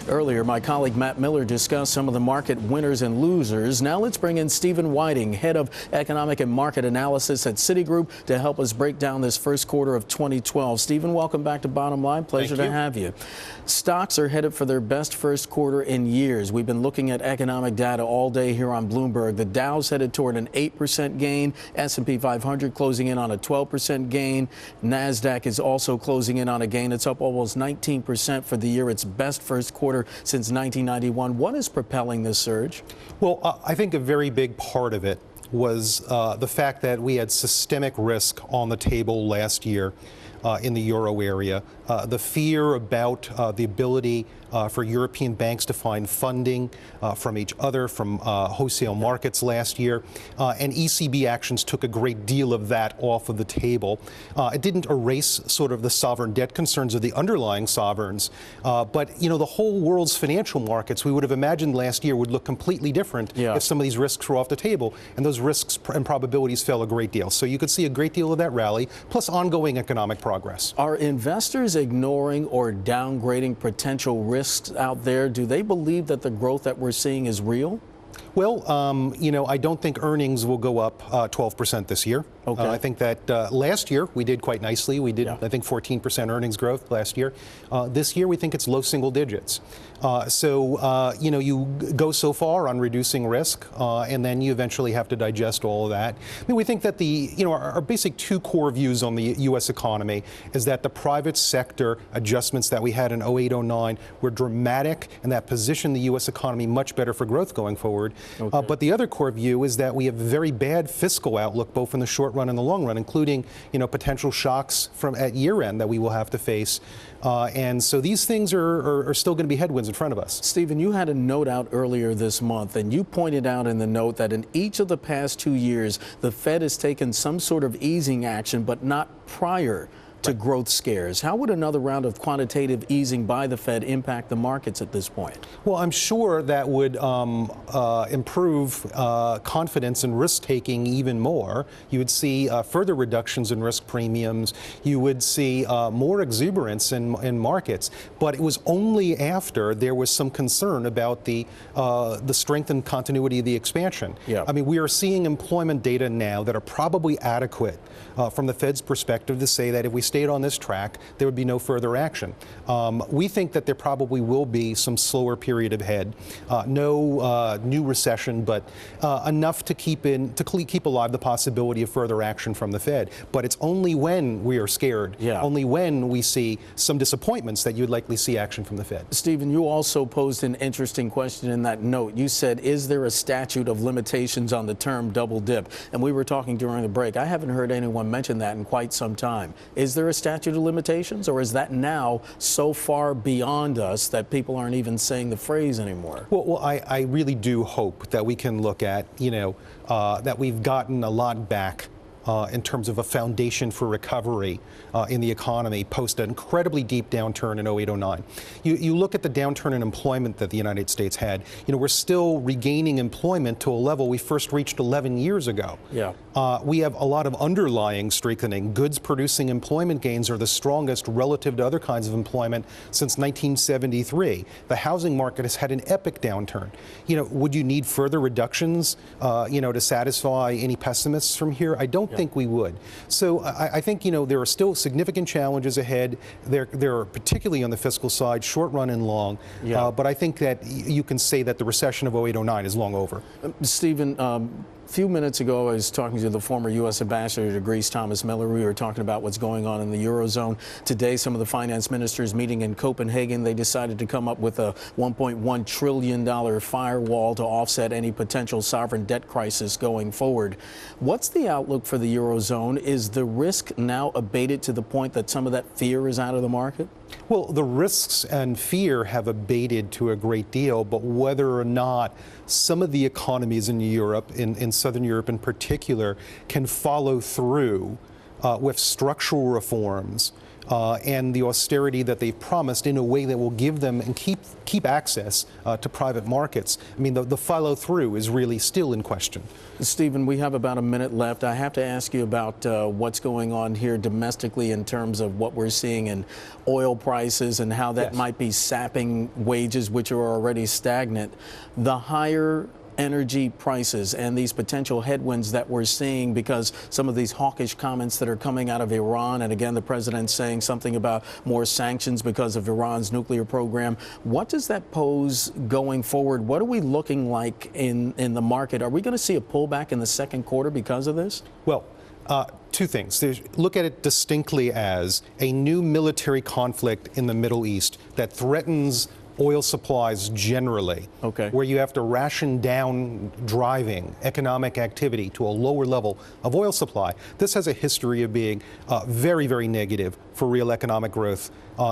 Earlier, my colleague Matt Miller discussed some of the market winners and losers. Now let's bring in Stephen Wieting, head of economic and market analysis at Citigroup, to help us break down this first quarter of 2012. Stephen, welcome back to Bottom Line. Pleasure to have you. Stocks are headed for their best first quarter in years. We've been looking at economic data all day here on Bloomberg. The Dow's headed toward an 8% gain. S&P 500 closing in on a 12% gain. NASDAQ is also closing in on a gain. It's up almost 19% for the year. Its best first quarter since 1991. What is propelling this surge? Well, I think a very big part of it was the fact that we had systemic risk on the table last year in the euro area. The fear about the ability for European banks to find funding from each other, from wholesale markets last year, and ECB actions took a great deal of that off of the table. It didn't erase sort of the sovereign debt concerns of the underlying sovereigns, but the whole world's financial markets, we would have imagined last year, would look completely different if some of these risks were off the table, and those risks and probabilities fell a great deal. So you could see a great deal of that rally, plus ongoing economic progress. Are investors ignoring or downgrading potential risks out there? Do they believe that the growth that we're seeing is real? Well, I don't think earnings will go up 12% this year. Okay. I think that last year we did quite nicely. We did, I think, 14% earnings growth last year. This year we think it's low single digits. You go so far on reducing risk, and then you eventually have to digest all of that. I mean, we think that our basic two core views on the U.S. economy is that the private sector adjustments that we had in 08-09 were dramatic, and that positioned the U.S. economy much better for growth going forward. Okay. But the other core view is that we have a very bad fiscal outlook, both in the short run and the long run, including potential shocks at year end that we will have to face. And so these things are still going to be headwinds in front of us. Stephen, you had a note out earlier this month, and you pointed out in the note that in each of the past 2 years, the Fed has taken some sort of easing action, but not prior to growth scares. How would another round of quantitative easing by the Fed impact the markets at this point? Well, I'm sure that would improve confidence in risk-taking even more. You would see further reductions in risk premiums. You would see more exuberance in markets. But it was only after there was some concern about the strength and continuity of the expansion. Yeah. I mean, we are seeing employment data now that are probably adequate from the Fed's perspective to say that if we stayed on this track, there would be no further action. We think that there probably will be some slower period ahead. No new recession, but enough to keep alive the possibility of further action from the Fed. But it's only when we are scared, only when we see some disappointments, that you'd likely see action from the Fed. Stephen, you also posed an interesting question in that note. You said, is there a statute of limitations on the term double dip? And we were talking during the break. I haven't heard anyone mention that in quite some time. Is there a statute of limitations, or is that now so far beyond us that people aren't even saying the phrase anymore? Well, I really do hope that we can look at, that we've gotten a lot back in terms of a foundation for recovery in the economy post an incredibly deep downturn in 08-09. You look at the downturn in employment that the United States had. We're still regaining employment to a level we first reached 11 years ago. Yeah. We have a lot of underlying strengthening. Goods-producing employment gains are the strongest relative to other kinds of employment since 1973. The housing market has had an epic downturn. Would you need further reductions, to satisfy any pessimists from here? I don't think we would. So I think, there are still significant challenges ahead. There are particularly on the fiscal side, short run and long. Yeah. But I think that you can say that the recession of 08-09 is long over. Stephen, a few minutes ago, I was talking to the former U.S. ambassador to Greece, Thomas Miller. We were talking about what's going on in the Eurozone. Today, some of the finance ministers meeting in Copenhagen, they decided to come up with a $1.1 trillion firewall to offset any potential sovereign debt crisis going forward. What's the outlook for the Eurozone? Is the risk now abated to the point that some of that fear is out of the market? Well, the risks and fear have abated to a great deal, but whether or not some of the economies in Europe, in Southern Europe in particular, can follow through with structural reforms and the austerity that they've promised in a way that will give them and keep access to private markets. I mean, the follow-through is really still in question. Stephen, we have about a minute left. I have to ask you about what's going on here domestically in terms of what we're seeing in oil prices and how that might be sapping wages, which are already stagnant. The higher energy prices and these potential headwinds that we're seeing because some of these hawkish comments that are coming out of Iran, and again, the president saying something about more sanctions because of Iran's nuclear program. What does that pose going forward? What are we looking like in the market? Are we going to see a pullback in the second quarter because of this? Well, two things. Look at it distinctly as a new military conflict in the Middle East that threatens oil supplies generally, where you have to ration down driving economic activity to a lower level of oil supply. This has a history of being very, very negative for real economic growth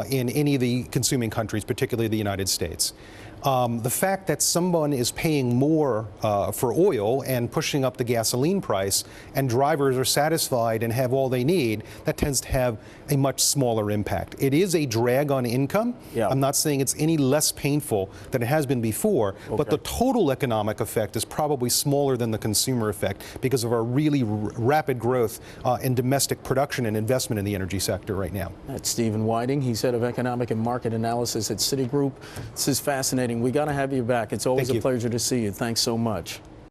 in any of the consuming countries, particularly the United States. The fact that someone is paying more for oil and pushing up the gasoline price and drivers are satisfied and have all they need, that tends to have a much smaller impact. It is a drag on income. I'm not saying it's any less painful than it has been before, but the total economic effect is probably smaller than the consumer effect because of our really rapid growth in domestic production and investment in the energy sector right now. That's Stephen Wieting. He's head of economic and market analysis at Citigroup. This is fascinating. We got to have you back. It's always a pleasure to see you. Thanks so much.